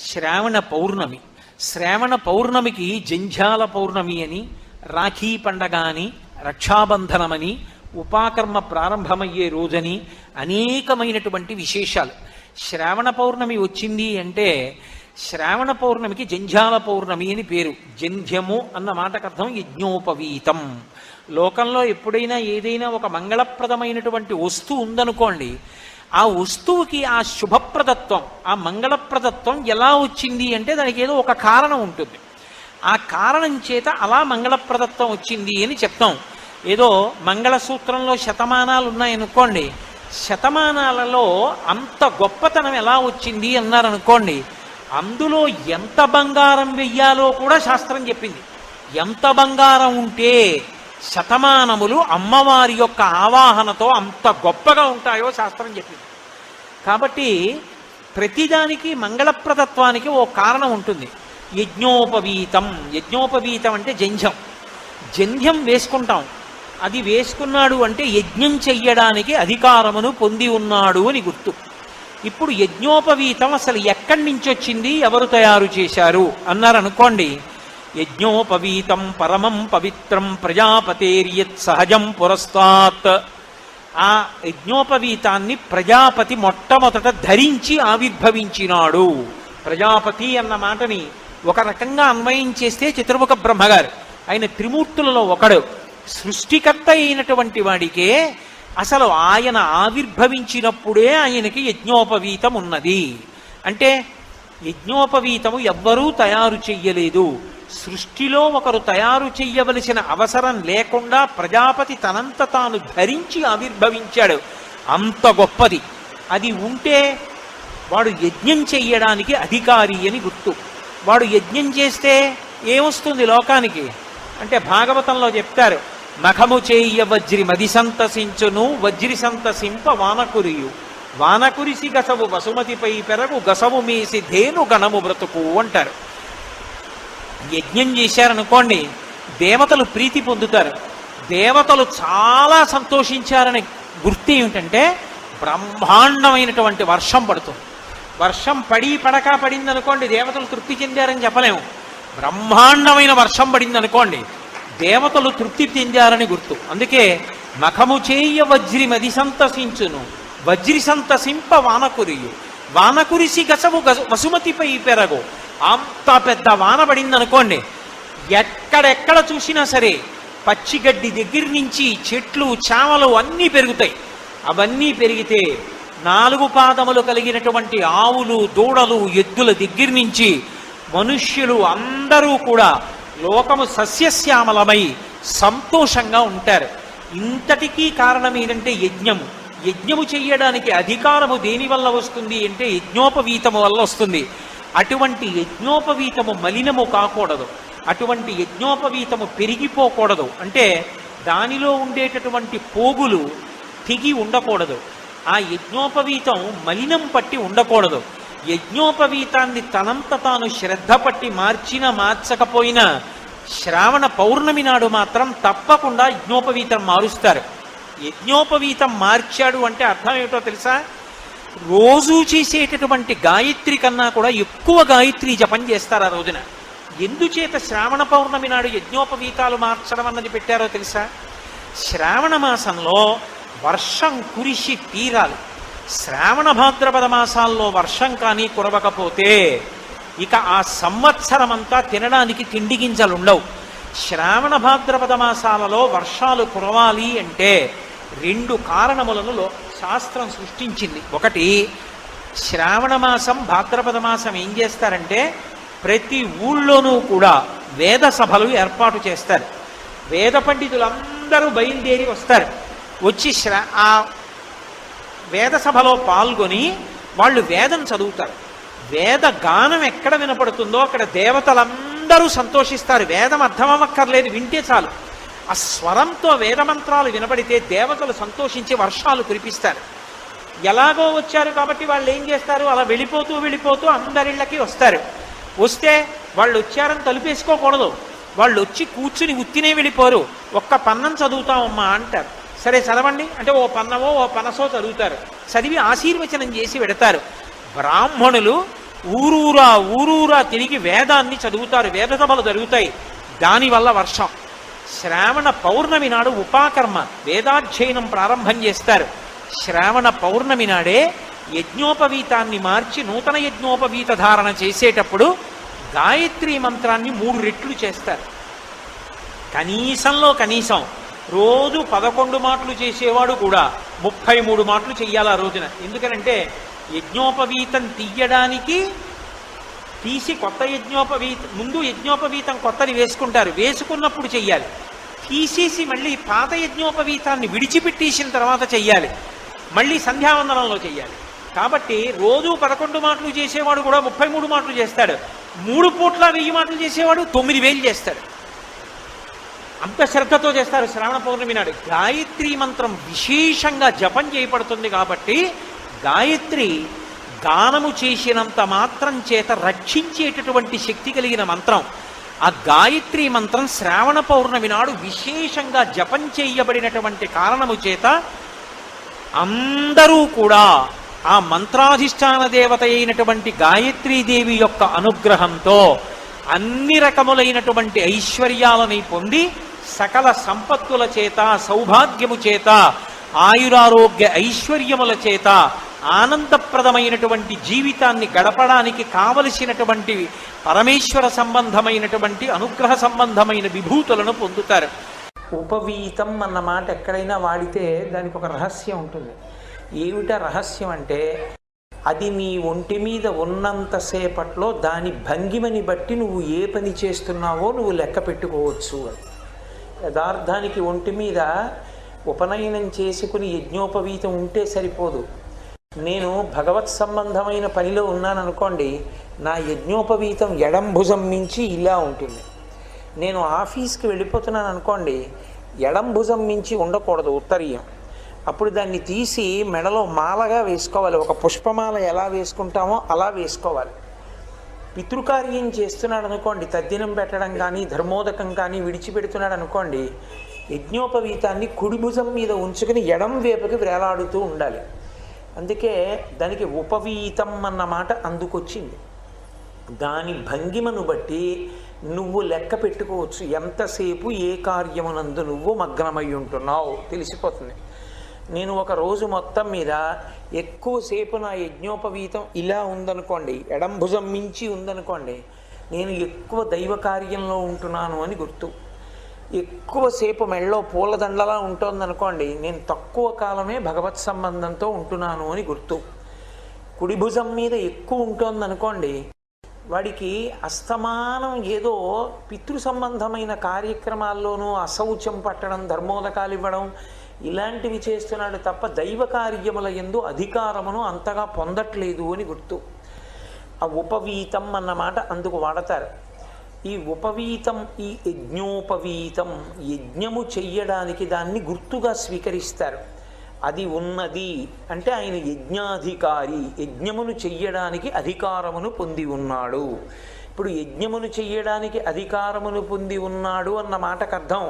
శ్రావణ పౌర్ణమి. శ్రావణ పౌర్ణమికి జంఝాల పౌర్ణమి అని, రాఖీ పండగ అని, రక్షాబంధనమని, ఉపాకర్మ ప్రారంభమయ్యే రోజని అనేకమైనటువంటి విశేషాలు. శ్రావణ పౌర్ణమి వచ్చింది అంటే శ్రావణ పౌర్ణమికి జంఝాల పౌర్ణమి అని పేరు. జంధ్యము అన్న మాటకు అర్థం యజ్ఞోపవీతం. లోకంలో ఎప్పుడైనా ఏదైనా ఒక మంగళప్రదమైనటువంటి వస్తువు ఉందనుకోండి, ఆ వస్తువుకి ఆ శుభప్రదత్వం, ఆ మంగళప్రదత్వం ఎలా వచ్చింది అంటే దానికి ఏదో ఒక కారణం ఉంటుంది. ఆ కారణం చేత అలా మంగళప్రదత్వం వచ్చింది అని చెప్తాం. ఏదో మంగళసూత్రంలో శతమానాలు ఉన్నాయనుకోండి, శతమానాలలో అంత గొప్పతనం ఎలా వచ్చింది అన్నారనుకోండి, అందులో ఎంత బంగారం వెయ్యాలో కూడా శాస్త్రం చెప్పింది. ఎంత బంగారం ఉంటే శతమానములు అమ్మవారి యొక్క ఆవాహనతో అంత గొప్పగా ఉంటాయో శాస్త్రం చెప్పింది. కాబట్టి ప్రతిదానికి మంగళప్రదత్వానికి ఓ కారణం ఉంటుంది. యజ్ఞోపవీతం. యజ్ఞోపవీతం అంటే జంధ్యం. జంధ్యం వేసుకుంటాం. అది వేసుకున్నాడు అంటే యజ్ఞం చెయ్యడానికి అధికారమును పొంది ఉన్నాడు అని గుర్తు. ఇప్పుడు యజ్ఞోపవీతం అసలు ఎక్కడి నుంచి వచ్చింది, ఎవరు తయారు చేశారు అన్నారనుకోండి, యజ్ఞోపవీతం పరమం పవిత్రం ప్రజాపతేర్యత్ సహజం పురస్తాత్. ఆ యజ్ఞోపవీతాన్ని ప్రజాపతి మొట్టమొదట ధరించి ఆవిర్భవించినాడు. ప్రజాపతి అన్న మాటని ఒక రకంగా అన్వయం చేస్తే చతుర్ముఖ బ్రహ్మగారు, ఆయన త్రిమూర్తులలో ఒకడు, సృష్టికర్త అయినటువంటి వాడికే అసలు ఆయన ఆవిర్భవించినప్పుడే ఆయనకి యజ్ఞోపవీతం ఉన్నది. అంటే యజ్ఞోపవీతము ఎవ్వరూ తయారు చెయ్యలేదు. సృష్టిలో ఒకరు తయారు చెయ్యవలసిన అవసరం లేకుండా ప్రజాపతి తనంత తాను ధరించి ఆవిర్భవించాడు. అంత గొప్పది. అది ఉంటే వాడు యజ్ఞం చెయ్యడానికి అధికారి అని గుర్తు. వాడు యజ్ఞం చేస్తే ఏమొస్తుంది లోకానికి అంటే భాగవతంలో చెప్తారు, మఖము చేయ వజ్రి మది సంతసించును, వజ్రి సంతసింప వానకురియు, వానకురిసి గసవు వసుమతిపై పెరగు, గసవు మేసి ధేను గణము బ్రతుకు అంటారు. యజ్ఞం చేశారనుకోండి, దేవతలు ప్రీతి పొందుతారు. దేవతలు చాలా సంతోషించారనే గుర్తు ఏమిటంటే బ్రహ్మాండమైనటువంటి వర్షం పడుతుంది. వర్షం పడింది అనుకోండి, దేవతలు తృప్తి చెందారని చెప్పలేము. బ్రహ్మాండమైన వర్షం పడింది అనుకోండి, దేవతలు తృప్తి చెందారని గుర్తు. అందుకే మఖము చేయ వజ్రి మది సంతసించును, వజ్రి సంతసింప వానకురియు, వానకురిసి గసవు వసుమతిపై పెరగు. అంత పెద్ద వాన పడింది అనుకోండి, ఎక్కడెక్కడ చూసినా సరే పచ్చిగడ్డి దగ్గర నుంచి చెట్లు చామలు అన్నీ పెరుగుతాయి. అవన్నీ పెరిగితే 4 పాదములు కలిగినటువంటి ఆవులు, దూడలు, ఎద్దుల దగ్గర నుంచి మనుష్యులు అందరూ కూడా లోకము సస్యశ్యామలమై సంతోషంగా ఉంటారు. ఇంతటికీ కారణం ఏంటంటే యజ్ఞము. యజ్ఞము చెయ్యడానికి అధికారము దేని వల్ల వస్తుంది అంటే యజ్ఞోపవీతము వల్ల వస్తుంది. అటువంటి యజ్ఞోపవీతము మలినము కాకూడదు. అటువంటి యజ్ఞోపవీతము పెరిగిపోకూడదు. అంటే దానిలో ఉండేటటువంటి పోగులు తెగి ఉండకూడదు. ఆ యజ్ఞోపవీతం మలినం పట్టి ఉండకూడదు. యజ్ఞోపవీతాన్ని తనంత తాను శ్రద్ధ పట్టి మార్చకపోయినా శ్రావణ పౌర్ణమి నాడు మాత్రం తప్పకుండా యజ్ఞోపవీతం మారుస్తారు. యజ్ఞోపవీతం మార్చాడు అంటే అర్థం ఏమిటో తెలుసా? రోజూ చేసేటటువంటి గాయత్రి కన్నా కూడా ఎక్కువ గాయత్రి జపం చేస్తారు ఆ రోజున. ఎందుచేత శ్రావణ పౌర్ణమి నాడు యజ్ఞోపవీతాలు మార్చడం అన్నది పెట్టారో తెలుసా? శ్రావణ మాసంలో వర్షం కురిసి తీరాలి. శ్రావణ భాద్రపద మాసాల్లో వర్షం కానీ కురవకపోతే ఇక ఆ సంవత్సరం అంతా తినడానికి తిండి గింజలు ఉండవు. శ్రావణ భాద్రపద మాసాలలో వర్షాలు కురవాలి అంటే 2 కారణములను శాస్త్రం సృష్టించింది. ఒకటి, శ్రావణ మాసం భాద్రపద మాసం ఏం చేస్తారంటే ప్రతి ఊళ్ళోనూ కూడా వేద సభలు ఏర్పాటు చేస్తారు. వేద పండితులందరూ బయలుదేరి వస్తారు. వచ్చి ఆ వేద సభలో పాల్గొని వాళ్ళు వేదం చదువుతారు. వేద గానం ఎక్కడ వినపడుతుందో అక్కడ దేవతలందరూ సంతోషిస్తారు. వేదం అర్థమవ్వక్కర్లేదు, వింటే చాలు. ఆ స్వరంతో వేదమంత్రాలు వినపడితే దేవతలు సంతోషించి వర్షాలు కురిపిస్తారు. ఎలాగో వచ్చారు కాబట్టి వాళ్ళు ఏం చేస్తారు, అలా వెళ్ళిపోతూ అందరిళ్ళకి వస్తారు. వస్తే వాళ్ళు వచ్చారని తలుపేసుకోకూడదు. వాళ్ళు వచ్చి కూర్చుని ఉత్తినే వెళ్ళిపోరు. ఒక్క పన్నం చదువుతామమ్మా అంటారు. సరే చదవండి అంటే ఓ పన్నమో ఓ పనసో చదువుతారు. చదివి ఆశీర్వచనం చేసి పెడతారు. బ్రాహ్మణులు ఊరూరా ఊరూరా తిరిగి వేదాన్ని చదువుతారు, వేద సభలు జరుగుతాయి, దానివల్ల వర్షం. శ్రావణ పౌర్ణమి నాడు ఉపాకర్మ వేదాధ్యయనం ప్రారంభం చేస్తారు. శ్రావణ పౌర్ణమి నాడే యజ్ఞోపవీతాన్ని మార్చి నూతన యజ్ఞోపవీత ధారణ చేసేటప్పుడు గాయత్రీ మంత్రాన్ని 3 రెట్లు చేస్తారు. కనీసంలో కనీసం రోజు 11 మాటలు చేసేవాడు కూడా 33 మాటలు చెయ్యాలి ఆ రోజున. ఎందుకనంటే యజ్ఞోపవీతం తీసి కొత్త ముందు యజ్ఞోపవీతం కొత్తది వేసుకుంటారు, వేసుకున్నప్పుడు చెయ్యాలి. తీసేసి మళ్ళీ పాత యజ్ఞోపవీతాన్ని విడిచిపెట్టేసిన తర్వాత చెయ్యాలి, మళ్ళీ సంధ్యావందనంలో చెయ్యాలి. కాబట్టి రోజు 11 మాటలు చేసేవాడు కూడా 33 మాటలు చేస్తాడు. 3 పూట్ల 1000 మాటలు చేసేవాడు 9000 చేస్తాడు. అంత శ్రద్ధతో చేస్తారు శ్రావణ పౌర్ణమి నాడు. గాయత్రీ మంత్రం విశేషంగా జపం చేయబడుతుంది కాబట్టి గాయత్రి గానము చేసినంత మాత్రం చేత రక్షించేటటువంటి శక్తి కలిగిన మంత్రం. ఆ గాయత్రీ మంత్రం శ్రావణ పౌర్ణమి నాడు విశేషంగా జపం చేయబడినటువంటి కారణము చేత అందరూ కూడా ఆ మంత్రాధిష్టాన దేవత అయినటువంటి గాయత్రీదేవి యొక్క అనుగ్రహంతో అన్ని రకములైనటువంటి ఐశ్వర్యాలని పొంది సకల సంపత్తుల చేత, సౌభాగ్యము చేత, ఆయురారోగ్య ఐశ్వర్యముల చేత ఆనందప్రదమైనటువంటి జీవితాన్ని గడపడానికి కావలసినటువంటి పరమేశ్వర సంబంధమైనటువంటి అనుగ్రహ సంబంధమైన విభూతులను పొందుతారు. ఉపవీతం అన్న మాట ఎక్కడైనా వాడితే దానికి ఒక రహస్యం ఉంటుంది. ఏమిటా రహస్యం అంటే, అది నీ ఒంటి మీద ఉన్నంతసేపట్లో దాని భంగిమని బట్టి నువ్వు ఏ పని చేస్తున్నావో నువ్వు లెక్క పెట్టుకోవచ్చు అని. యథార్థానికి ఒంటి మీద ఉపనయనం చేసుకుని యజ్ఞోపవీతం ఉంటే సరిపోదు. నేను భగవత్ సంబంధమైన పనిలో ఉన్నాను అనుకోండి, నా యజ్ఞోపవీతం ఎడం భుజం మించి ఇలా ఉంటుంది. నేను ఆఫీస్కి వెళ్ళిపోతున్నాను అనుకోండి, ఎడం భుజం మించి ఉండకూడదు ఉత్తరీయం. అప్పుడు దాన్ని తీసి మెడలో మాలగా వేసుకోవాలి. ఒక పుష్పమాల ఎలా వేసుకుంటామో అలా వేసుకోవాలి. పితృకార్యం చేస్తున్నాడు అనుకోండి, తద్దినం పెట్టడం కానీ ధర్మోదకం కానీ విడిచిపెడుతున్నాడు అనుకోండి, యజ్ఞోపవీతాన్ని కుడి భుజం మీద ఉంచుకుని ఎడం వేపుకి వేలాడుతూ ఉండాలి. అందుకే దానికి ఉపవీతం అన్న మాట అందుకొచ్చింది. దాని భంగిమను బట్టి నువ్వు లెక్క పెట్టుకోవచ్చు, ఎంతసేపు ఏ కార్యమునందు నువ్వు మగ్నమై ఉంటున్నావు తెలిసిపోతుంది. నేను ఒక రోజు మొత్తం మీద ఎక్కువసేపు నా యజ్ఞోపవీతం ఇలా ఉందనుకోండి, ఎడం భుజం మించి ఉందనుకోండి, నేను ఎక్కువ దైవ కార్యంలో ఉంటున్నాను అని గుర్తు. ఎక్కువసేపు మెళ్ళో పూలదండలా ఉంటుందనుకోండి, నేను తక్కువ కాలమే భగవత్ సంబంధంతో ఉంటున్నాను అని గుర్తు. కుడి భుజం మీద ఎక్కువ ఉంటుందనుకోండి, వాడికి అస్తమానం ఏదో పితృ సంబంధమైన కార్యక్రమాల్లోనూ అశౌచం పట్టడం, ధర్మోదకాలు ఇవ్వడం ఇలాంటివి చేస్తున్నాడు తప్ప దైవ కార్యముల యందు అధికారమును అంతగా పొందట్లేదు అని గుర్తు. ఆ ఉపవీతం అన్నమాట అందుకు వాడతారు. ఈ ఉపవీతం, ఈ యజ్ఞోపవీతం, యజ్ఞము చెయ్యడానికి దాన్ని గుర్తుగా స్వీకరిస్తారు. అది ఉన్నది అంటే ఆయన యజ్ఞాధికారి, యజ్ఞమును చెయ్యడానికి అధికారమును పొంది ఉన్నాడు. ఇప్పుడు యజ్ఞమును చెయ్యడానికి అధికారమును పొంది ఉన్నాడు అన్న మాటకు అర్థం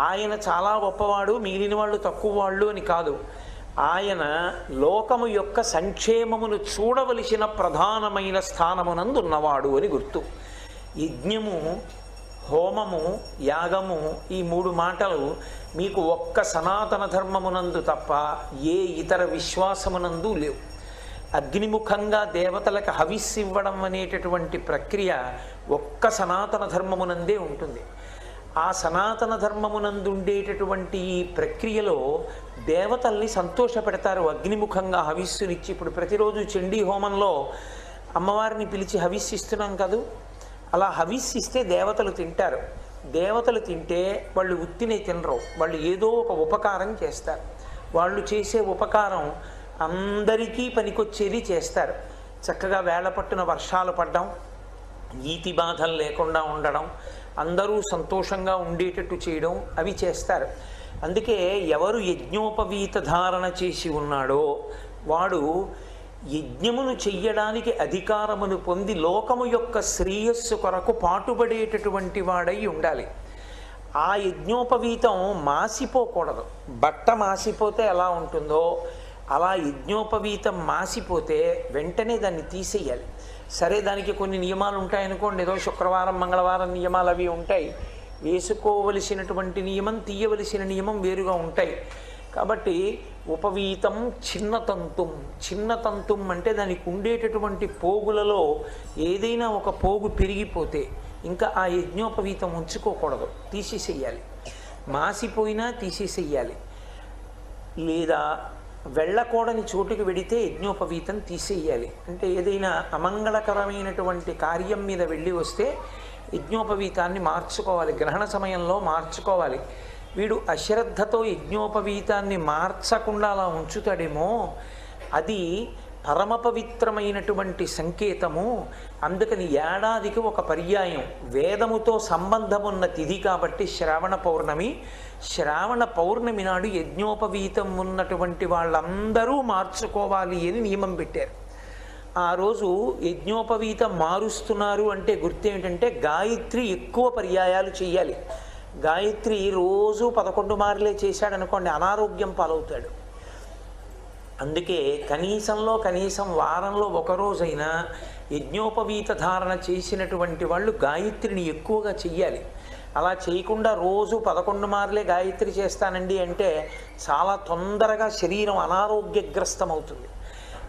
ఆయన చాలా గొప్పవాడు, మిగిలిన వాళ్ళు తక్కువ వాళ్ళు అని కాదు. ఆయన లోకము యొక్క సంక్షేమమును చూడవలసిన ప్రధానమైన స్థానమునందు ఉన్నవాడు అని గుర్తు. యజ్ఞము, హోమము, యాగము ఈ 3 మాటలు మీకు ఒక్క సనాతన ధర్మమునందు తప్ప ఏ ఇతర విశ్వాసమునందు లేవు. అగ్నిముఖంగా దేవతలకు హవిస్సు ఇవ్వడం అనేటటువంటి ప్రక్రియ ఒక్క సనాతన ధర్మమునందే ఉంటుంది. ఆ సనాతన ధర్మమునందు ఉండేటటువంటి ఈ ప్రక్రియలో దేవతల్ని సంతోషపెడతారు. అగ్నిముఖంగా హవిస్సునిచ్చి, ఇప్పుడు ప్రతిరోజు చండీ హోమంలో అమ్మవారిని పిలిచి హవిస్సిస్తున్నాం కదూ, అలా హవిస్సిస్తే దేవతలు తింటారు. దేవతలు తింటే వాళ్ళు ఉత్తినే తినరు, వాళ్ళు ఏదో ఒక ఉపకారం చేస్తారు. వాళ్ళు చేసే ఉపకారం అందరికీ పనికొచ్చేది చేస్తారు. చక్కగా వేళపట్టున వర్షాలు పడడం, ఈతి బాధలు లేకుండా ఉండడం, అందరూ సంతోషంగా ఉండేటట్టు చేయడం అవి చేస్తారు. అందుకే ఎవరు యజ్ఞోపవీత ధారణ చేసి ఉన్నాడో వాడు యజ్ఞమును చెయ్యడానికి అధికారమును పొంది లోకము యొక్క శ్రేయస్సు కొరకు పాటుపడేటటువంటి వాడై ఉండాలి. ఆ యజ్ఞోపవీతం మాసిపోకూడదు. బట్ట మాసిపోతే ఎలా ఉంటుందో అలా యజ్ఞోపవీతం మాసిపోతే వెంటనే దాన్ని తీసేయాలి. సరే, దానికి కొన్ని నియమాలు ఉంటాయనుకోండి, ఏదో శుక్రవారం మంగళవారం నియమాలు అవి ఉంటాయి. వేసుకోవలసినటువంటి నియమం, తీయవలసిన నియమం వేరుగా ఉంటాయి. కాబట్టి ఉపవీతం చిన్నతంతుం. చిన్నతంతుం అంటే దానికి ఉండేటటువంటి పోగులలో ఏదైనా ఒక పోగు పెరిగిపోతే ఇంకా ఆ యజ్ఞోపవీతం ఉంచుకోకూడదు, తీసేసేయాలి. మాసిపోయినా తీసేసేయాలి. లేదా వెళ్ళకూడని చోటుకు వెడితే యజ్ఞోపవీతం తీసేయాలి. అంటే ఏదైనా అమంగళకరమైనటువంటి కార్యం మీద వెళ్ళి వస్తే యజ్ఞోపవీతాన్ని మార్చుకోవాలి, గ్రహణ సమయంలో మార్చుకోవాలి. వీడు అశ్రద్ధతో యజ్ఞోపవీతాన్ని మార్చకుండా అలా ఉంచుతాడేమో, అది పరమ పవిత్రమైనటువంటి సంకేతము. అందుకని ఏడాదికి ఒక పర్యాయం వేదముతో సంబంధం ఉన్న తిథి కాబట్టి శ్రావణ పౌర్ణమి. శ్రావణ పౌర్ణమి నాడు యజ్ఞోపవీతం ఉన్నటువంటి వాళ్ళందరూ మార్చుకోవాలి అని నియమం పెట్టారు. ఆ రోజు యజ్ఞోపవీతం మారుస్తున్నారు అంటే గుర్తేమిటంటే గాయత్రి ఎక్కువ పర్యాయాలు చేయాలి. గాయత్రి రోజు 11 మార్లే చేశాడనుకోండి, అనారోగ్యం పాలవుతాడు. అందుకే కనీసంలో కనీసం వారంలో ఒకరోజైనా యజ్ఞోపవీత ధారణ చేసినటువంటి వాళ్ళు గాయత్రిని ఎక్కువగా చెయ్యాలి. అలా చేయకుండా రోజు 11 మార్లే గాయత్రి చేస్తానండి అంటే చాలా తొందరగా శరీరం అనారోగ్యగ్రస్తం అవుతుంది.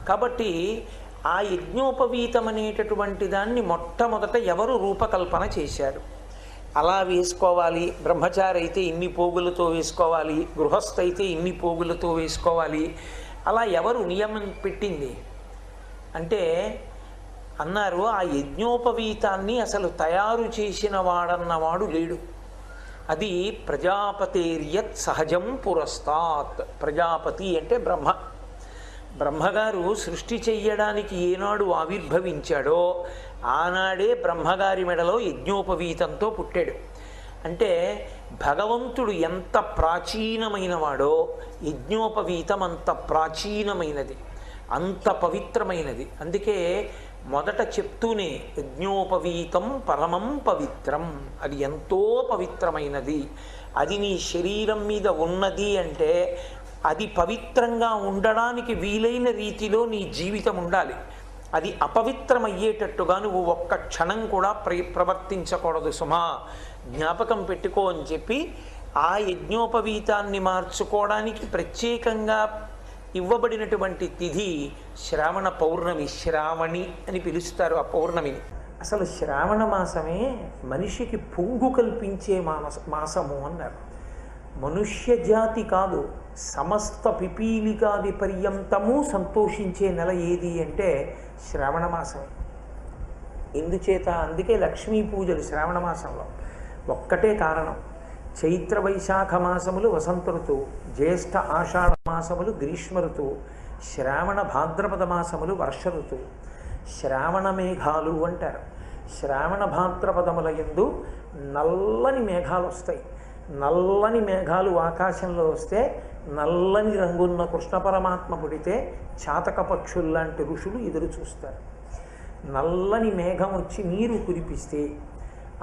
కాబట్టి ఆ యజ్ఞోపవీతం అనేటటువంటి దాన్ని మొట్టమొదట ఎవరు రూపకల్పన చేశారు? అలా వేసుకోవాలి, బ్రహ్మచారి అయితే ఇన్ని పోగులతో వేసుకోవాలి, గృహస్థ అయితే ఇన్ని పోగులతో వేసుకోవాలి, అలా ఎవరు నియమం పెట్టింది అంటే అన్నారు, ఆ యజ్ఞోపవీతాన్ని అసలు తయారు చేసిన వాడన్నవాడు లేడు. అది ప్రజాపతేర్యత్ సహజం పురస్తాత్. ప్రజాపతి అంటే బ్రహ్మ. బ్రహ్మగారు సృష్టి చెయ్యడానికి ఏనాడు ఆవిర్భవించాడో ఆనాడే బ్రహ్మగారి మెడలో యజ్ఞోపవీతంతో పుట్టాడు. అంటే భగవంతుడు ఎంత ప్రాచీనమైన వాడో యజ్ఞోపవీతం అంత ప్రాచీనమైనది, అంత పవిత్రమైనది. అందుకే మొదట చెప్తూనే యజ్ఞోపవీతం పరమం పవిత్రం, అది ఎంతో పవిత్రమైనది. అది నీ శరీరం మీద ఉన్నది అంటే అది పవిత్రంగా ఉండడానికి వీలైన రీతిలో నీ జీవితం ఉండాలి. అది అపవిత్రమయ్యేటట్టుగా నువ్వు ఒక్క క్షణం కూడా ప్రవర్తించకూడదు సుమా, జ్ఞాపకం పెట్టుకో అని చెప్పి ఆ యజ్ఞోపవీతాన్ని మార్చుకోవడానికి ప్రత్యేకంగా ఇవ్వబడినటువంటి తిథి శ్రావణ పౌర్ణమి. శ్రావణి అని పిలుస్తారు ఆ పౌర్ణమిని. అసలు శ్రావణ మాసమే మనిషికి పొంగు కల్పించే మాసము అన్నారు. మనుష్య జాతి కాదు, సమస్త పిపీలికాది పర్యంతము సంతోషించే నెల ఏది అంటే శ్రావణ మాసమే. ఎందుచేత? అందుకే లక్ష్మీ పూజలు శ్రావణ మాసంలో. ఒక్కటే కారణం, చైత్ర వైశాఖ మాసములు వసంత ఋతువు, జ్యేష్ఠ ఆషాఢ మాసములు గ్రీష్మ ఋతువు, శ్రావణ భాద్రపద మాసములు వర్ష ఋతువు. శ్రావణ మేఘాలు అంటారు. శ్రావణ భాద్రపదముల యందు నల్లని మేఘాలు వస్తాయి. నల్లని మేఘాలు ఆకాశంలో వస్తే నల్లని రంగున్న కృష్ణ పరమాత్మ పుడితే చాతక పక్షుల్లాంటి ఋషులు ఎదురు చూస్తారు. నల్లని మేఘం వచ్చి నీరు కురిపిస్తే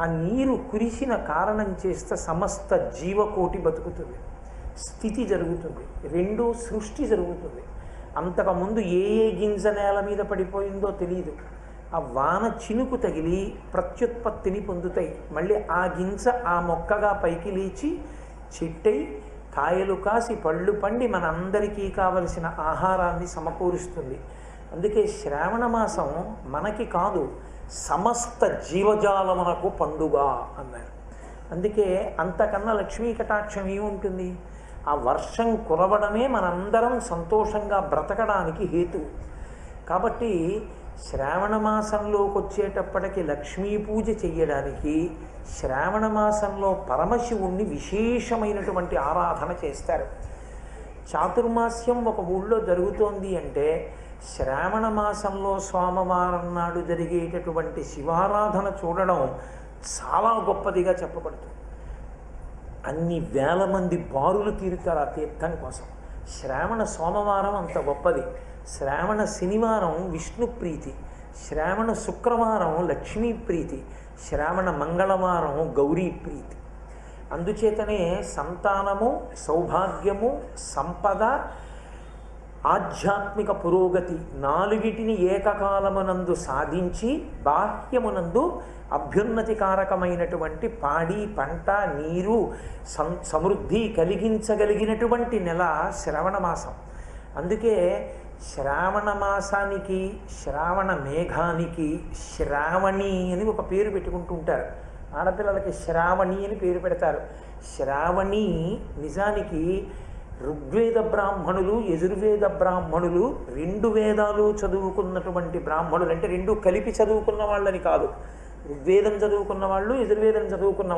ఆ నీరు కురిసిన కారణం చేస్తే సమస్త జీవకోటి బతుకుతుంది, స్థితి జరుగుతుంది, రెండో సృష్టి జరుగుతుంది. అంతకుముందు ఏ ఏ గింజ నేల మీద పడిపోయిందో తెలియదు, ఆ వాన చినుకు తగిలి ప్రత్యుత్పత్తిని పొందుతాయి. మళ్ళీ ఆ గింజ ఆ మొక్కగా పైకి లేచి చెట్టై కాయలు కాసి పళ్ళు పండి మనందరికీ కావలసిన ఆహారాన్ని సమకూరుస్తుంది. అందుకే శ్రావణ మాసం మనకి కాదు, సమస్త జీవజాలమునకు పండుగ అన్నారు. అందుకే అంతకన్నా లక్ష్మీ కటాక్షం ఏముంటుంది? ఆ వర్షం కురవడమే మనందరం సంతోషంగా బ్రతకడానికి హేతు. కాబట్టి శ్రావణ మాసంలోకి వచ్చేటప్పటికి లక్ష్మీ పూజ చెయ్యడానికి శ్రావణ మాసంలో పరమశివుణ్ణి విశేషమైనటువంటి ఆరాధన చేస్తారు. చాతుర్మాస్యం ఒక ఊళ్ళో జరుగుతోంది అంటే శ్రావణ మాసంలో సోమవారం నాడు జరిగేటటువంటి శివారాధన చూడడం చాలా గొప్పదిగా చెప్పబడుతుంది. అన్ని వేల మంది బారులు తీరుతారు ఆ తీర్థం కోసం. శ్రావణ సోమవారం అంత గొప్పది. శ్రావణ శనివారం విష్ణు ప్రీతి, శ్రావణ శుక్రవారం లక్ష్మీ ప్రీతి, శ్రావణ మంగళవారం గౌరీ ప్రీతి. అందుచేతనే సంతానము, సౌభాగ్యము, సంపద, ఆధ్యాత్మిక పురోగతి నాలుగిటిని ఏకకాలమునందు సాధించి బాహ్యమునందు అభ్యున్నతికారకమైనటువంటి పాడి పంట నీరు సమృద్ధి కలిగించగలిగినటువంటి నెల శ్రావణ మాసం. అందుకే శ్రావణ మాసానికి శ్రావణ మేఘానికి శ్రావణి అని ఒక పేరు పెట్టుకుంటూ ఉంటారు. ఆడపిల్లలకి శ్రావణి అని పేరు పెడతారు. శ్రావణి నిజానికి ఋగ్వేద బ్రాహ్మణులు యజుర్వేద బ్రాహ్మణులు 2 వేదాలు చదువుకున్నటువంటి బ్రాహ్మణులు, అంటే 2 కలిపి చదువుకున్న వాళ్ళని కాదు, ఋగ్వేదం చదువుకున్న వాళ్ళు యజుర్వేదం చదువుకున్న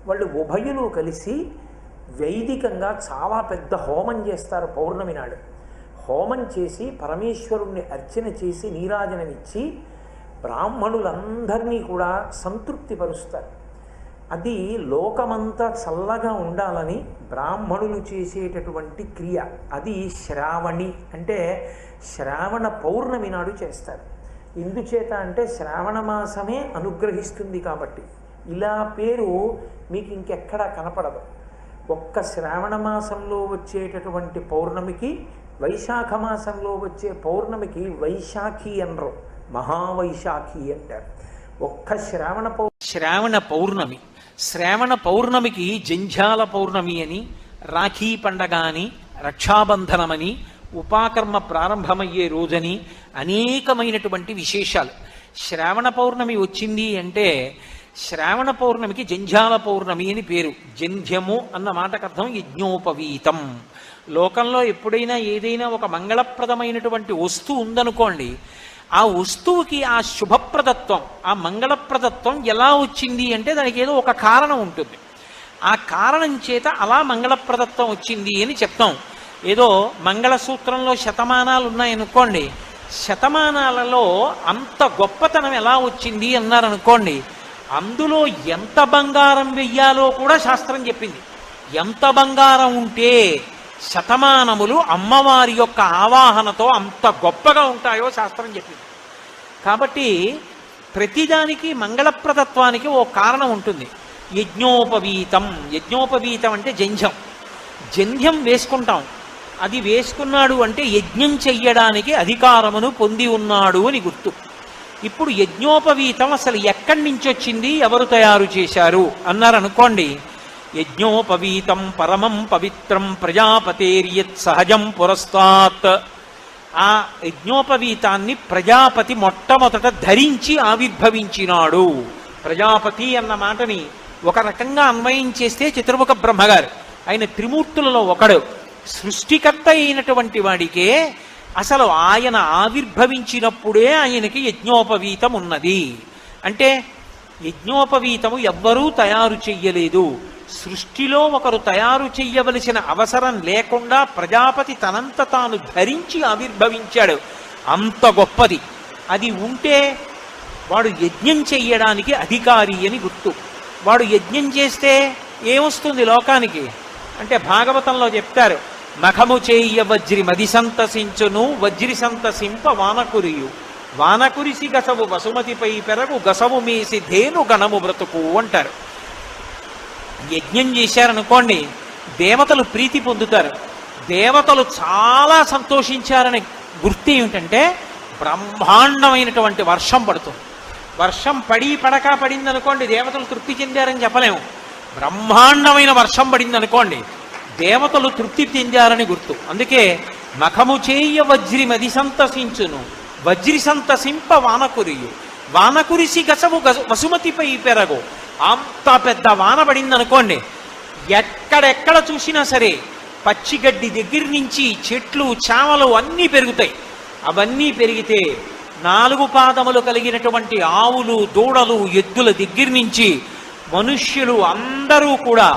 వాళ్ళు ఉభయులు కలిసి వైదికంగా చాలా పెద్ద హోమం చేస్తారు. పౌర్ణమి నాడు హోమం చేసి పరమేశ్వరుణ్ణి అర్చన చేసి నీరాజనమిచ్చి బ్రాహ్మణులందరినీ కూడా సంతృప్తిపరుస్తారు. అది లోకమంతా చల్లగా ఉండాలని బ్రాహ్మణులు చేసేటటువంటి క్రియ. అది శ్రావణి, అంటే శ్రావణ పౌర్ణమి నాడు చేస్తారు. ఎందుచేత అంటే శ్రావణ మాసమే అనుగ్రహిస్తుంది కాబట్టి. ఇలా పేరు మీకు ఇంకెక్కడా కనపడదు. ఒక్క శ్రావణ మాసంలో వచ్చేటటువంటి పౌర్ణమికి, వైశాఖ మాసంలో వచ్చే పౌర్ణమికి వైశాఖి అనరు, మహావైశాఖి అంటారు. ఒక్క శ్రావణ పౌర్ణమి, శ్రావణ పౌర్ణమికి జంఝాల పౌర్ణమి అని, రాఖీ పండగ అని, రక్షాబంధనమని, ఉపాకర్మ ప్రారంభమయ్యే రోజని అనేకమైనటువంటి విశేషాలు. శ్రావణ పౌర్ణమి వచ్చింది అంటే శ్రావణ పౌర్ణమికి జంఝాల పౌర్ణమి అని పేరు. జంధ్యము అన్న మాటకు అర్థం యజ్ఞోపవీతం. లోకంలో ఎప్పుడైనా ఏదైనా ఒక మంగళప్రదమైనటువంటి వస్తువు ఉందనుకోండి, ఆ వస్తువుకి ఆ శుభప్రదత్వం, ఆ మంగళప్రదత్వం ఎలా వచ్చింది అంటే దానికి ఏదో ఒక కారణం ఉంటుంది. ఆ కారణం చేత అలా మంగళప్రదత్వం వచ్చింది అని చెప్తాం. ఏదో మంగళసూత్రంలో శతమానాలు ఉన్నాయనుకోండి, శతమానాలలో అంత గొప్పతనం ఎలా వచ్చింది అన్నారనుకోండి, అందులో ఎంత బంగారం వెయ్యాలో కూడా శాస్త్రం చెప్పింది. ఎంత బంగారం ఉంటే శతమానములు అమ్మవారి యొక్క ఆవాహనతో అంత గొప్పగా ఉంటాయో శాస్త్రం చెప్పింది. కాబట్టి ప్రతిదానికి మంగళప్రదత్వానికి ఓ కారణం ఉంటుంది. యజ్ఞోపవీతం, యజ్ఞోపవీతం అంటే జంధ్యం. జంధ్యం వేసుకుంటాం, అది వేసుకున్నాడు అంటే యజ్ఞం చెయ్యడానికి అధికారమును పొంది ఉన్నాడు అని గుర్తు. ఇప్పుడు యజ్ఞోపవీతం అసలు ఎక్కడి నుంచి వచ్చింది, ఎవరు తయారు చేశారు అన్నారనుకోండి, యజ్ఞోపవీతం పరమం పవిత్రం ప్రజాపతేర్యత్ సహజం పురస్తాత్. ఆ యజ్ఞోపవీతాన్ని ప్రజాపతి మొట్టమొదట ధరించి ఆవిర్భవించినాడు. ప్రజాపతి అన్న మాటని ఒక రకంగా అన్వయం చేస్తే చతుర్ముఖ బ్రహ్మగారు, ఆయన త్రిమూర్తులలో ఒకడు, సృష్టికర్త అయినటువంటి వాడికే అసలు ఆయన ఆవిర్భవించినప్పుడే ఆయనకి యజ్ఞోపవీతం ఉన్నది. అంటే యజ్ఞోపవీతము ఎవ్వరూ తయారు చెయ్యలేదు. సృష్టిలో ఒకరు తయారు చెయ్యవలసిన అవసరం లేకుండా ప్రజాపతి తనంత తాను ధరించి ఆవిర్భవించాడు. అంత గొప్పది. అది ఉంటే వాడు యజ్ఞం చెయ్యడానికి అధికారి అని గుర్తు. వాడు యజ్ఞం చేస్తే ఏమొస్తుంది లోకానికి అంటే భాగవతంలో చెప్తారు, మఖము చేయ వజ్రి మది సంతసించును, వజ్రి సంతసింప వానకురియు, వానకురిసి గసవు వసుమతిపై పెరగు, గసవు మేసి ధేను గణము బ్రతుకు అంటారు. యజ్ఞం చేశారనుకోండి, దేవతలు ప్రీతి పొందుతారు. దేవతలు చాలా సంతోషించారనే గుర్తు ఏమిటంటే బ్రహ్మాండమైనటువంటి వర్షం పడుతుంది. వర్షం పడింది అనుకోండి, దేవతలు తృప్తి చెందారని చెప్పలేము. బ్రహ్మాండమైన వర్షం పడింది అనుకోండి, దేవతలు తృప్తి చెందారని గుర్తు. అందుకే మఖము చేయ వజ్రి మది సంతసించును, వజ్రి సంతసింప వానకురియు, వానకురిసి గసవు వసుమతిపై పెరగు. అంత పెద్ద వాన పడింది అనుకోండి, ఎక్కడెక్కడ చూసినా సరే పచ్చిగడ్డి దగ్గర నుంచి చెట్లు చామలు అన్నీ పెరుగుతాయి. అవన్నీ పెరిగితే 4 పాదములు కలిగినటువంటి ఆవులు దూడలు ఎద్దుల దగ్గర నుంచి మనుష్యులు అందరూ కూడా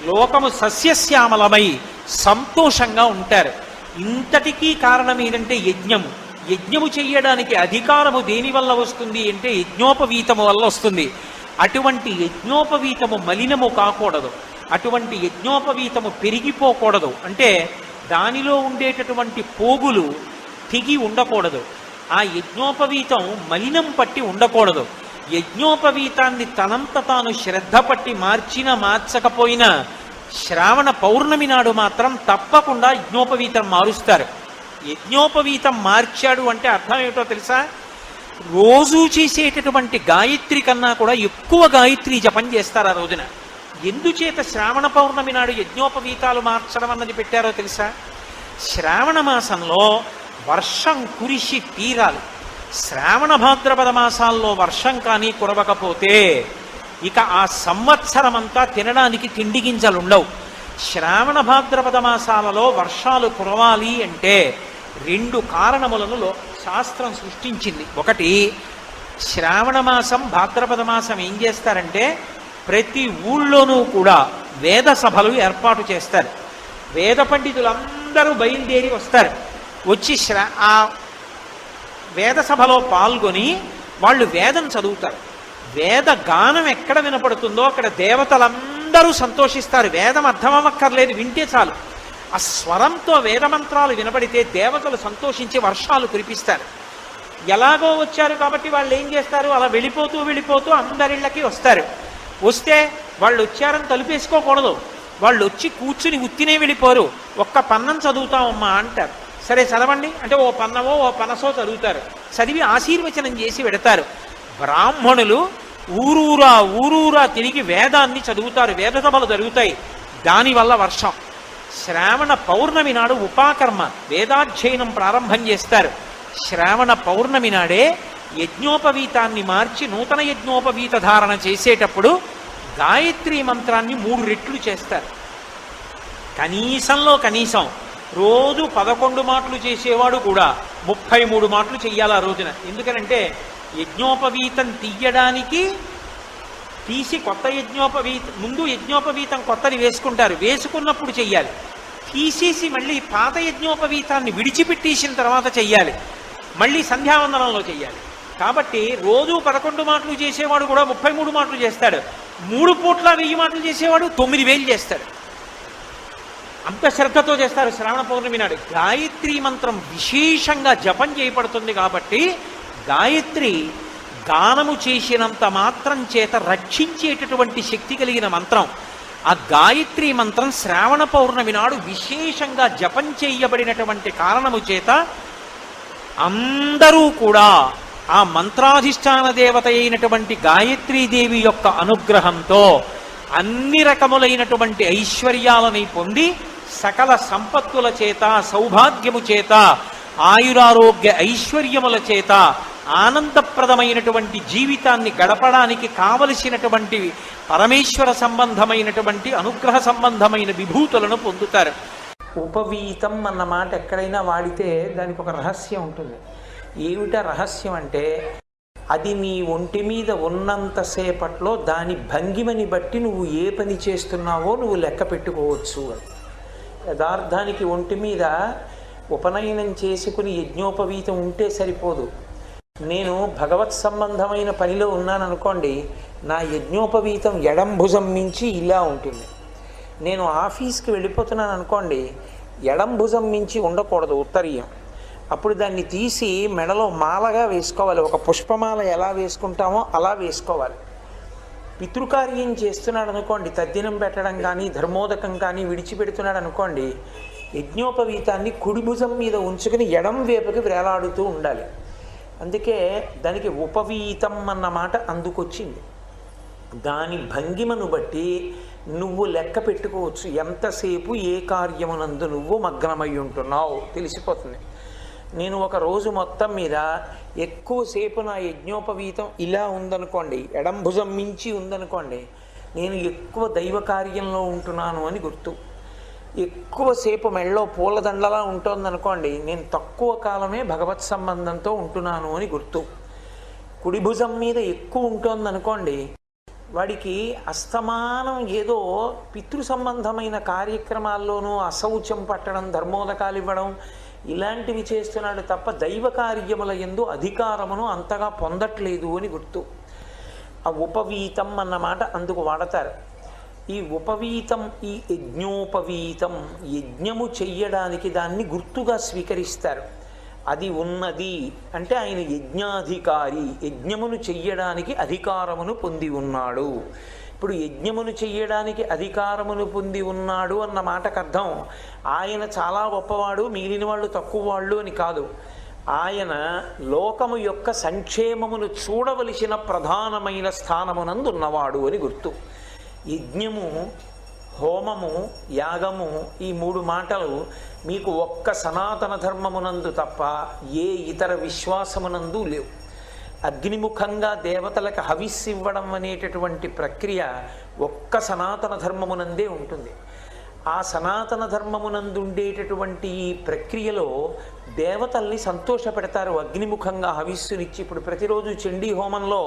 లోకము సస్యశ్యామలమై సంతోషంగా ఉంటారు. ఇంతటికీ కారణం ఏంటంటే యజ్ఞము. యజ్ఞము చెయ్యడానికి అధికారము దేని వల్ల వస్తుంది అంటే యజ్ఞోపవీతము వల్ల వస్తుంది. అటువంటి యజ్ఞోపవీతము మలినము కాకూడదు, అటువంటి యజ్ఞోపవీతము పెరిగిపోకూడదు. అంటే దానిలో ఉండేటటువంటి పోగులు తెగి ఉండకూడదు. ఆ యజ్ఞోపవీతం మలినం పట్టి ఉండకూడదు. యజ్ఞోపవీతాన్ని తనంత తాను శ్రద్ధ పట్టి మార్చినా మార్చకపోయినా శ్రావణ పౌర్ణమి నాడు మాత్రం తప్పకుండా యజ్ఞోపవీతం మారుస్తారు. యజ్ఞోపవీతం మార్చాడు అంటే అర్థం ఏమిటో తెలుసా? రోజు చేసేటటువంటి గాయత్రి కన్నా కూడా ఎక్కువ గాయత్రి జపం చేస్తారు ఆ రోజున. ఎందుచేత శ్రావణ పౌర్ణమి నాడు యజ్ఞోపవీతాలు మార్చడం అన్నది పెట్టారో తెలుసా? శ్రావణ మాసంలో వర్షం కురిసి తీరాలి. శ్రావణ భాద్రపద మాసాల్లో వర్షం కానీ కురవకపోతే ఇక ఆ సంవత్సరం అంతా తినడానికి తిండి గింజలుండవు. శ్రావణ భాద్రపద మాసాలలో వర్షాలు కురవాలి అంటే 2 కారణములను శాస్త్రం సృష్టించింది. ఒకటి, శ్రావణ మాసం భాద్రపద మాసం ఏం చేస్తారంటే ప్రతి ఊళ్ళోనూ కూడా వేద సభలు ఏర్పాటు చేస్తారు. వేద పండితులందరూ బయలుదేరి వస్తారు. వచ్చి ఆ వేద సభలో పాల్గొని వాళ్ళు వేదం చదువుతారు. వేద గానం ఎక్కడ వినపడుతుందో అక్కడ దేవతలందరూ సంతోషిస్తారు. వేదం అర్థమవ్వక్కర్లేదు, వింటే చాలు. ఆ స్వరంతో వేదమంత్రాలు వినపడితే దేవతలు సంతోషించి వర్షాలు కురిపిస్తారు. ఎలాగో వచ్చారు కాబట్టి వాళ్ళు ఏం చేస్తారు, అలా వెళ్ళిపోతూ అందరిళ్ళకి వస్తారు. వస్తే వాళ్ళు వచ్చారని తలుపేసుకోకూడదు. వాళ్ళు వచ్చి కూర్చుని ఉత్తినే వెళ్ళిపోరు. ఒక్క పన్నం చదువుతామమ్మా అంటారు. సరే చదవండి అంటే ఓ పన్నమో ఓ పనసో చదువుతారు. చదివి ఆశీర్వచనం చేసి పెడతారు. బ్రాహ్మణులు ఊరూరా తిరిగి వేదాన్ని చదువుతారు. వేద సభలు జరుగుతాయి. దానివల్ల వర్షం. శ్రావణ పౌర్ణమి నాడు ఉపాకర్మ వేదాధ్యయనం ప్రారంభం చేస్తారు. శ్రావణ పౌర్ణమి నాడే యజ్ఞోపవీతాన్ని మార్చి నూతన యజ్ఞోపవీత ధారణ చేసేటప్పుడు గాయత్రి మంత్రాన్ని 3 రెట్లు చేస్తారు. కనీసంలో కనీసం రోజు 11 మాటలు చేసేవాడు కూడా 33 మాటలు చెయ్యాలి ఆ రోజున. ఎందుకనంటే యజ్ఞోపవీతం తీసి కొత్త ముందు యజ్ఞోపవీతం కొత్తది వేసుకుంటారు. వేసుకున్నప్పుడు చెయ్యాలి. తీసేసి మళ్ళీ పాత యజ్ఞోపవీతాన్ని విడిచిపెట్టేసిన తర్వాత చెయ్యాలి. మళ్ళీ సంధ్యావందనంలో చెయ్యాలి. కాబట్టి రోజు 11 మాటలు చేసేవాడు కూడా 33 మాటలు చేస్తాడు. 3 పూట్ల 1000 మాటలు చేసేవాడు 9000 చేస్తాడు. అంత శ్రద్ధతో చేస్తారు శ్రావణ పౌర్ణమి నాడు. గాయత్రి మంత్రం విశేషంగా జపం చేయబడుతుంది కాబట్టి గాయత్రి గానము చేసినంత మాత్రం చేత రక్షించేటటువంటి శక్తి కలిగిన మంత్రం. ఆ గాయత్రి మంత్రం శ్రావణ పౌర్ణమి నాడు విశేషంగా జపం చేయబడినటువంటి కారణము చేత అందరూ కూడా ఆ మంత్రాధిష్టాన దేవత అయినటువంటి గాయత్రీదేవి యొక్క అనుగ్రహంతో అన్ని రకములైనటువంటి ఐశ్వర్యాలని పొంది సకల సంపత్తుల చేత సౌభాగ్యము చేత ఆయురారోగ్య ఐశ్వర్యముల చేత ఆనందప్రదమైనటువంటి జీవితాన్ని గడపడానికి కావలసినటువంటి పరమేశ్వర సంబంధమైనటువంటి అనుగ్రహ సంబంధమైన విభూతులను పొందుతారు. ఉపవీతం అన్న మాట ఎక్కడైనా వాడితే దానికి ఒక రహస్యం ఉంటుంది. ఏమిటా రహస్యం అంటే అది నీ ఒంటి మీద ఉన్నంతసేపట్లో దాని భంగిమని బట్టి నువ్వు ఏ పని చేస్తున్నావో నువ్వు లెక్క పెట్టుకోవచ్చు అని. యథార్థానికి ఒంటి మీద ఉపనయనం చేసుకుని యజ్ఞోపవీతం ఉంటే సరిపోదు. నేను భగవత్ సంబంధమైన పనిలో ఉన్నాను అనుకోండి, నా యజ్ఞోపవీతం ఎడం భుజం మించి ఇలా ఉంటుంది. నేను ఆఫీస్కి వెళ్ళిపోతున్నాను అనుకోండి, ఎడం భుజం మించి ఉండకూడదు ఉత్తరీయం. అప్పుడు దాన్ని తీసి మెడలో మాలగా వేసుకోవాలి. ఒక పుష్పమాల ఎలా వేసుకుంటామో అలా వేసుకోవాలి. పితృకార్యం చేస్తున్నాడు అనుకోండి, తద్దినం పెట్టడం కానీ ధర్మోదకం కానీ విడిచిపెడుతున్నాడు అనుకోండి, యజ్ఞోపవీతాన్ని కుడి భుజం మీద ఉంచుకుని ఎడం వేపుకి వేలాడుతూ ఉండాలి. అందుకే దానికి ఉపవీతం అన్న మాట అందుకొచ్చింది. దాని భంగిమను బట్టి నువ్వు లెక్క పెట్టుకోవచ్చు ఎంతసేపు ఏ కార్యమునందు నువ్వు మగ్నమై ఉంటున్నావు తెలిసిపోతుంది. నేను ఒక రోజు మొత్తం మీద ఎక్కువసేపు నా యజ్ఞోపవీతం ఇలా ఉందనుకోండి, ఎడం భుజం మించి ఉందనుకోండి, నేను ఎక్కువ దైవ కార్యంలో ఉంటున్నాను అని గుర్తు. ఎక్కువసేపు మెళ్ళో పూలదండలా ఉంటుందనుకోండి, నేను తక్కువ కాలమే భగవత్ సంబంధంతో ఉంటున్నాను అని గుర్తు. కుడి భుజం మీద ఎక్కువ ఉంటుందనుకోండి, వాడికి అస్తమానం ఏదో పితృ సంబంధమైన కార్యక్రమాల్లోనూ అశౌచం పట్టడం, ధర్మోదకాలు ఇవ్వడం ఇలాంటివి చేస్తున్నాడు తప్ప దైవ కార్యముల యందు అధికారమును అంతగా పొందట్లేదు అని గుర్తు. ఆ ఉపవీతం అన్నమాట అందుకు వాడతారు. ఈ ఉపవీతం, ఈ యజ్ఞోపవీతం, యజ్ఞము చెయ్యడానికి దాన్ని గుర్తుగా స్వీకరిస్తారు. అది ఉన్నది అంటే ఆయన యజ్ఞాధికారి, యజ్ఞమును చెయ్యడానికి అధికారమును పొంది ఉన్నాడు. ఇప్పుడు యజ్ఞమును చెయ్యడానికి అధికారమును పొంది ఉన్నాడు అన్న మాటకు అర్థం ఆయన చాలా గొప్పవాడు, మిగిలిన వాళ్ళు తక్కువ వాళ్ళు అని కాదు. ఆయన లోకము యొక్క సంక్షేమమును చూడవలసిన ప్రధానమైన స్థానమునందు ఉన్నవాడు అని గుర్తు. యజ్ఞము, హోమము, యాగము, ఈ 3 మాటలు మీకు ఒక్క సనాతన ధర్మమునందు తప్ప ఏ ఇతర విశ్వాసమునందు లేవు. అగ్నిముఖంగా దేవతలకు హవిస్సు ఇవ్వడం అనేటటువంటి ప్రక్రియ ఒక్క సనాతన ధర్మమునందే ఉంటుంది. ఆ సనాతన ధర్మమునందు ఉండేటటువంటి ఈ ప్రక్రియలో దేవతల్ని సంతోషపెడతారు అగ్నిముఖంగా హవిస్సునిచ్చి. ఇప్పుడు ప్రతిరోజు చండీ హోమంలో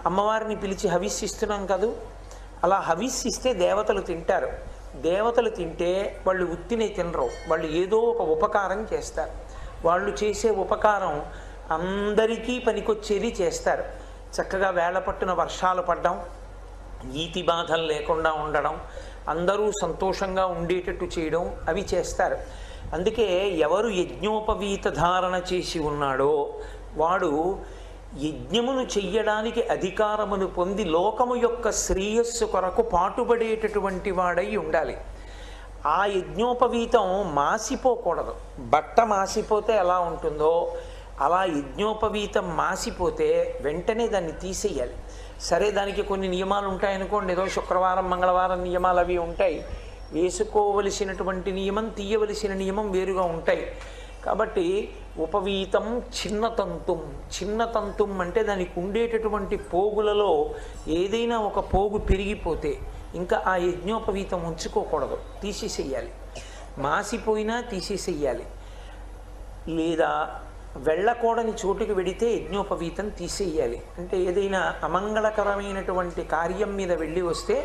అమ్మవారిని పిలిచి హవిస్సిస్తున్నాం కదూ, అలా హవిస్సిస్తే దేవతలు తింటారు. దేవతలు తింటే వాళ్ళు ఉత్తినే తినరు, వాళ్ళు ఏదో ఒక ఉపకారం చేస్తారు. వాళ్ళు చేసే ఉపకారం అందరికీ పనికొచ్చేది చేస్తారు. చక్కగా వేళ పట్టున వర్షాలు పడడం, ఈతి బాధలు లేకుండా ఉండడం, అందరూ సంతోషంగా ఉండేటట్టు చేయడం, అవి చేస్తారు. అందుకే ఎవరు యజ్ఞోపవీత ధారణ చేసి ఉన్నాడో వాడు యజ్ఞమును చెయ్యడానికి అధికారమును పొంది లోకము యొక్క శ్రేయస్సు కొరకు పాటుపడేటటువంటి వాడై ఉండాలి. ఆ యజ్ఞోపవీతం మాసిపోకూడదు. బట్ట మాసిపోతే ఎలా ఉంటుందో అలా యజ్ఞోపవీతం మాసిపోతే వెంటనే దాన్ని తీసేయాలి. సరే, దానికి కొన్ని నియమాలు ఉంటాయనుకోండి, ఏదో శుక్రవారం మంగళవారం నియమాలు అవి ఉంటాయి. వేసుకోవలసినటువంటి నియమం, తీయవలసిన నియమం వేరుగా ఉంటాయి. కాబట్టి ఉపవీతం చిన్నతంతుం, చిన్నతంతుం అంటే దానికి ఉండేటటువంటి పోగులలో ఏదైనా ఒక పోగు పెరిగిపోతే ఇంకా ఆ యజ్ఞోపవీతం ఉంచుకోకూడదు, తీసేసేయాలి. మాసిపోయినా తీసేసేయాలి. లేదా వెళ్ళకూడని చోటుకు వెడితే యజ్ఞోపవీతం తీసేయాలి. అంటే ఏదైనా అమంగళకరమైనటువంటి కార్యం మీద వెళ్ళి వస్తే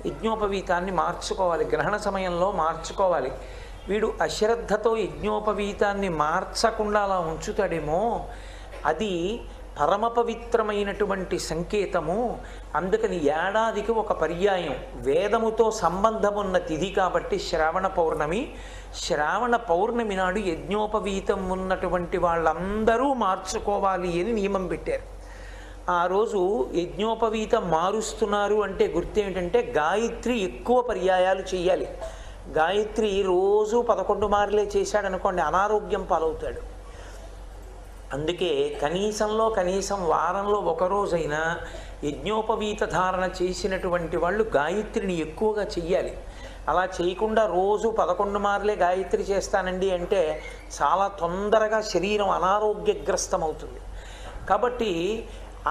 యజ్ఞోపవీతాన్ని మార్చుకోవాలి, గ్రహణ సమయంలో మార్చుకోవాలి. వీడు అశ్రద్ధతో యజ్ఞోపవీతాన్ని మార్చకుండా అలా ఉంచుతాడేమో, అది పరమ పవిత్రమైనటువంటి సంకేతము. అందుకని ఏడాదికి ఒక పర్యాయం వేదముతో సంబంధమున్న తిథి కాబట్టి శ్రావణ పౌర్ణమి. శ్రావణ పౌర్ణమి నాడు యజ్ఞోపవీతం ఉన్నటువంటి వాళ్ళందరూ మార్చుకోవాలి అని నియమం పెట్టారు. ఆ రోజు యజ్ఞోపవీతం మారుస్తున్నారు అంటే గుర్తేమిటంటే గాయత్రి ఎక్కువ పర్యాయాలు చేయాలి. గాయత్రి రోజు 11 మార్లే చేశాడనుకోండి అనారోగ్యం పాలవుతాడు. అందుకే కనీసం వారంలో ఒకరోజైనా యజ్ఞోపవీత ధారణ చేసినటువంటి వాళ్ళు గాయత్రిని ఎక్కువగా చెయ్యాలి. అలా చేయకుండా రోజు 11 మార్లే గాయత్రి చేస్తానండి అంటే చాలా తొందరగా శరీరం అనారోగ్యగ్రస్తం అవుతుంది. కాబట్టి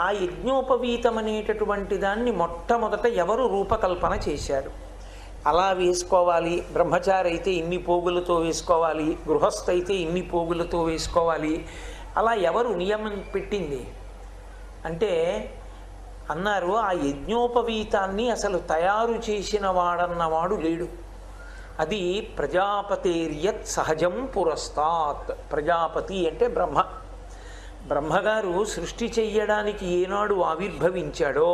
ఆ యజ్ఞోపవీతం అనేటటువంటి దాన్ని మొట్టమొదట ఎవరు రూపకల్పన చేశారు? అలా వేసుకోవాలి, బ్రహ్మచారి అయితే ఇన్ని పోగులతో వేసుకోవాలి, గృహస్థ అయితే ఇన్ని పోగులతో వేసుకోవాలి, అలా ఎవరు నియమం పెట్టింది అంటే అన్నారు ఆ యజ్ఞోపవీతాన్ని అసలు తయారు చేసిన వాడన్నవాడు లేడు. అది ప్రజాపతేర్యత్ సహజం పురస్తాత్. ప్రజాపతి అంటే బ్రహ్మ. బ్రహ్మగారు సృష్టి చెయ్యడానికి ఏనాడు ఆవిర్భవించాడో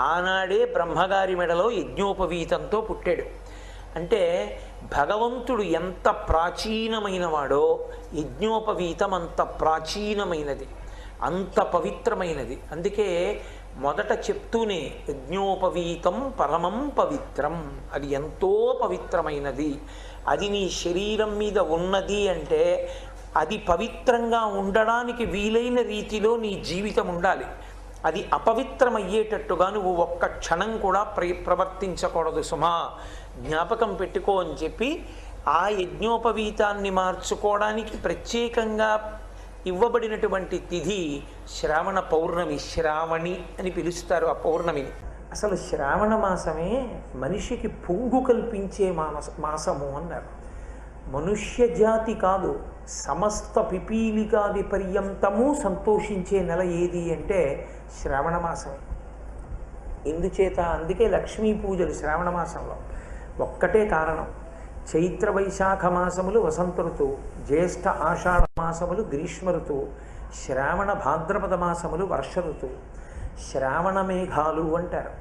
ఆనాడే బ్రహ్మగారి మెడలో యజ్ఞోపవీతంతో పుట్టాడు. అంటే భగవంతుడు ఎంత ప్రాచీనమైన వాడో యజ్ఞోపవీతం అంత ప్రాచీనమైనది, అంత పవిత్రమైనది. అందుకే మొదట చెప్తూనే యజ్ఞోపవీతం పరమం పవిత్రం, అది ఎంతో పవిత్రమైనది. అది నీ శరీరం మీద ఉన్నది అంటే అది పవిత్రంగా ఉండడానికి వీలైన రీతిలో నీ జీవితం ఉండాలి. అది అపవిత్రమయ్యేటట్టుగా నువ్వు ఒక్క క్షణం కూడా ప్రవర్తించకూడదు సుమా, జ్ఞాపకం పెట్టుకో అని చెప్పి ఆ యజ్ఞోపవీతాన్ని మార్చుకోవడానికి ప్రత్యేకంగా ఇవ్వబడినటువంటి తిథి శ్రావణ పౌర్ణమి. శ్రావణి అని పిలుస్తారు ఆ పౌర్ణమిని. అసలు శ్రావణ మాసమే మనిషికి పొంగు కల్పించే మాసము అన్నారు. మనుష్య జాతి కాదు, సమస్త పిపీలికాది పర్యంతము సంతోషించే నెల ఏది అంటే శ్రావణ మాసమే. ఎందుచేత? అందుకే లక్ష్మీ పూజలు శ్రావణ మాసంలో. ఒక్కటే కారణం, చైత్ర వైశాఖ మాసములు వసంత ఋతువు, జ్యేష్ఠ ఆషాఢ మాసములు గ్రీష్మ ఋతువు, శ్రావణ భాద్రపద మాసములు వర్ష ఋతువు. శ్రావణ మేఘాలు అంటారు.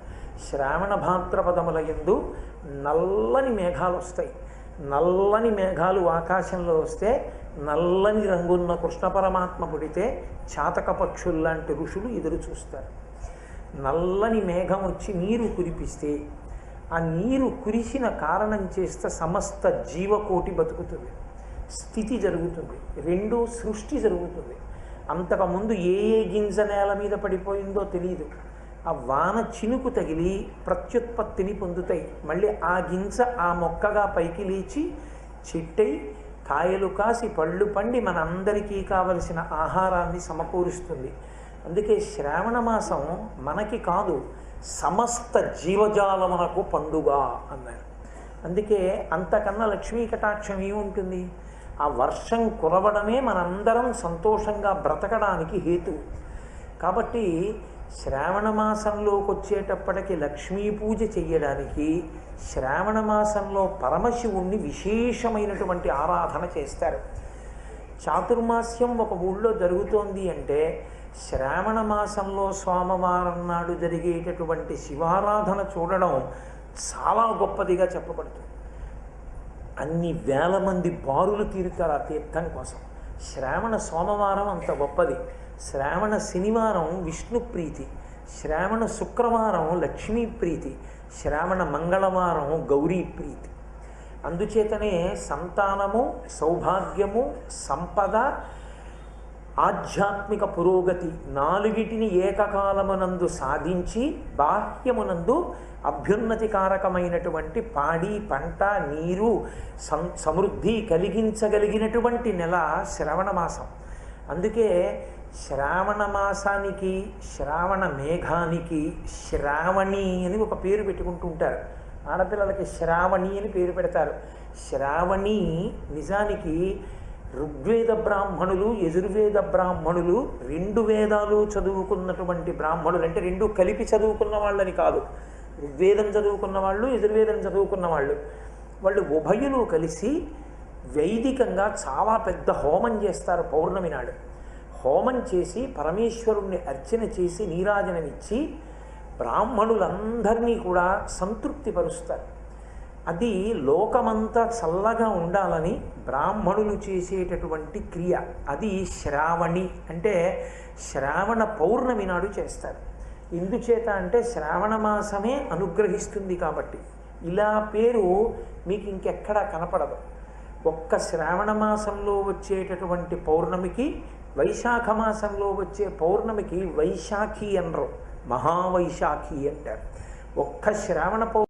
శ్రావణ భాద్రపదముల యందు నల్లని మేఘాలు వస్తాయి. నల్లని మేఘాలు ఆకాశంలో వస్తే నల్లని రంగున్న కృష్ణ పరమాత్మ పుడితే చాతక పక్షుల్లాంటి ఋషులు ఎదురు చూస్తారు. నల్లని మేఘం వచ్చి నీరు కురిపిస్తే ఆ నీరు కురిసిన కారణం చేస్తే సమస్త జీవకోటి బతుకుతుంది, స్థితి జరుగుతుంది, రెండు సృష్టి జరుగుతుంది. అంతకుముందు ఏ ఏ గింజ నేల మీద పడిపోయిందో తెలియదు, ఆ వాన చినుకు తగిలి ప్రత్యుత్పత్తిని పొందుతాయి. మళ్ళీ ఆ గింజ ఆ మొక్కగా పైకి లేచి చెట్టై కాయలు కాసి పళ్ళు పండి మనందరికీ కావలసిన ఆహారాన్ని సమకూరుస్తుంది. అందుకే శ్రావణ మాసం మనకి కాదు, సమస్త జీవజాలమునకు పండుగ అన్నారు. అందుకే అంతకన్నా లక్ష్మీ కటాక్షం ఏముంటుంది? ఆ వర్షం కురవడమే మనందరం సంతోషంగా బ్రతకడానికి హేతు. కాబట్టి శ్రావణ మాసంలోకి వచ్చేటప్పటికి లక్ష్మీ పూజ చెయ్యడానికి శ్రావణ మాసంలో పరమశివుణ్ణి విశేషమైనటువంటి ఆరాధన చేస్తారు. చాతుర్మాస్యం ఒక ఊళ్ళో జరుగుతోంది అంటే శ్రావణ మాసంలో సోమవారం నాడు జరిగేటటువంటి శివారాధన చూడడం చాలా గొప్పదిగా చెప్పబడుతుంది. అన్ని వేల మంది బారులు తీరుతారు ఆ తీర్థం కోసం. శ్రావణ సోమవారం అంత గొప్పది, శ్రావణ శనివారం విష్ణు ప్రీతి, శ్రావణ శుక్రవారం లక్ష్మీ ప్రీతి, శ్రావణ మంగళవారం గౌరీ ప్రీతి. అందుచేతనే సంతానము, సౌభాగ్యము, సంపద, ఆధ్యాత్మిక పురోగతి నాలుగిటిని ఏకకాలమునందు సాధించి బాహ్యమునందు అభ్యున్నతికారకమైనటువంటి పాడి పంట నీరు సమృద్ధి కలిగించగలిగినటువంటి నెల శ్రావణ మాసం. అందుకే శ్రావణ మాసానికి శ్రావణ మేఘానికి శ్రావణి అని ఒక పేరు పెట్టుకుంటూ ఉంటారు. ఆడపిల్లలకి శ్రావణి అని పేరు పెడతారు. శ్రావణి నిజానికి ఋగ్వేద బ్రాహ్మణులు, యజుర్వేద బ్రాహ్మణులు, రెండు వేదాలు చదువుకున్నటువంటి బ్రాహ్మణులు, అంటే రెండు కలిపి చదువుకున్న వాళ్ళని కాదు, ఋగ్వేదం చదువుకున్న వాళ్ళు, యజుర్వేదం చదువుకున్న వాళ్ళు, వాళ్ళు ఉభయులు కలిసి వైదికంగా చాలా పెద్ద హోమం చేస్తారు పౌర్ణమి నాడు. హోమం చేసి పరమేశ్వరుణ్ణి అర్చన చేసి నీరాజనమిచ్చి బ్రాహ్మణులందరినీ కూడా సంతృప్తిపరుస్తారు. అది లోకమంతా చల్లగా ఉండాలని బ్రాహ్మణులు చేసేటటువంటి క్రియ. అది శ్రావణి అంటే శ్రావణ పౌర్ణమి నాడు చేస్తారు. ఎందుచేత అంటే శ్రావణ మాసమే అనుగ్రహిస్తుంది కాబట్టి. ఇలా పేరు మీకు ఇంకెక్కడా కనపడదు. ఒక్క శ్రావణ మాసంలో వచ్చేటటువంటి పౌర్ణమికి, వైశాఖ మాసంలో వచ్చే పౌర్ణమికి వైశాఖి అనరు, మహావైశాఖి అంటారు. ఒక్క శ్రావణ పౌర్ణమి